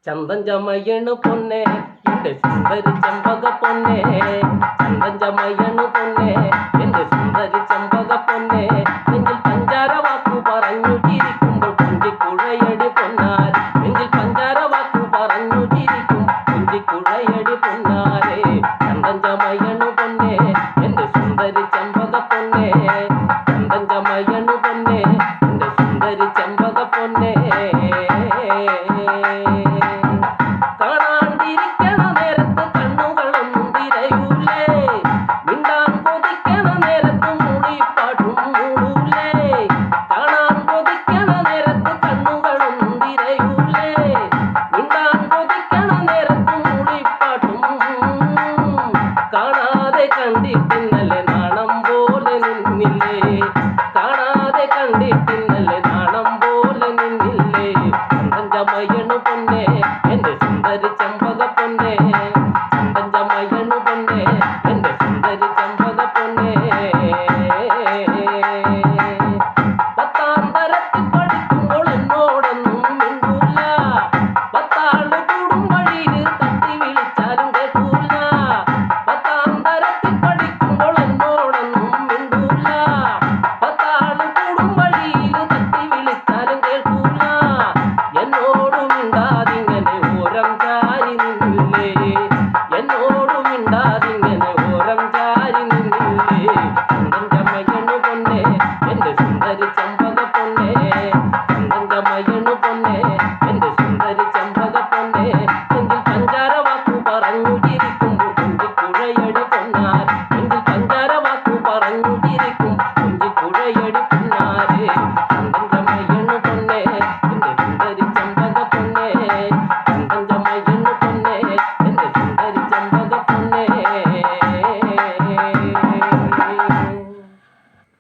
ചന്തം ചമയണു പൊന്നെ എന്റെ സുന്ദരി ചെമ്പക പൊന്നെ, ചന്തം ചമയണു പൊന്നെ എന്റെ സുന്ദരി ചെമ്പക പൊന്നെ. നെഞ്ചിൽ പഞ്ചാര വാക്കു പറഞ്ഞു ചിരിക്കുമ്പോൾ കുഞ്ചിക്കുഴയടി പൊന്നാരെ, നെഞ്ചിൽ പഞ്ചാര വാക്കു പറഞ്ഞു ചിരിക്കും കുഞ്ചിക്കുഴയടി പൊന്നാരെ. ചന്തം ചമയണു പൊന്നെ എന്റെ സുന്ദരി ചെമ്പക പൊന്നെ, ചന്തം ചമയണു പൊന്നെ എന്റെ സുന്ദരി ചെമ്പക പൊന്നെ. കാണാണ്ടിരിക്കണ നേരത്ത് കണ്ണുകളൊന്നും തിരയൂലേ, മിണ്ടാൻ കൊതിക്കണ നേരത്ത് മൂളിപ്പാട്ടും മൂടൂലേ. കാണാൻ കൊതിക്കണ നേരത്ത് കണ്ണുകളൊന്നും തിരയൂലേ, മിണ്ടാൻ കൊതിക്കണ നേരത്ത് മൂളിപ്പാട്ടും. കാണാതെ കണ്ടിട്ടിന്നലെ നാണം പോലെ നിന്നില്ലേ, കാണാതെ കണ്ടിട്ടിന്നലെ നാണം പോലെ നിന്നില്ലേ. ചന്തം ചമയണു പൊന്നെ എന്റെ സുന്ദരി ചെമ്പക പൊന്നെ, ചന്തം ചമയണു പൊന്നെ എന്റെ സുന്ദരി ചെമ്പക പൊന്നെ. പത്താം തരത്തിൽ പഠിക്കുമ്പോൾ എന്നോടൊന്നും മിണ്ടൂല, പത്താള് കൂടും വഴിയിൽ തട്ടി വിളിച്ചാലും കേൾക്കൂല. പത്താം തരത്തിൽ പഠിക്കുമ്പോൾ എന്നോടൊന്നും മിണ്ടൂല, പത്താള് കൂടും വഴിയിൽ തട്ടി വിളിച്ചാലും കേൾക്കൂല. എന്നോട് മിണ്ടാതി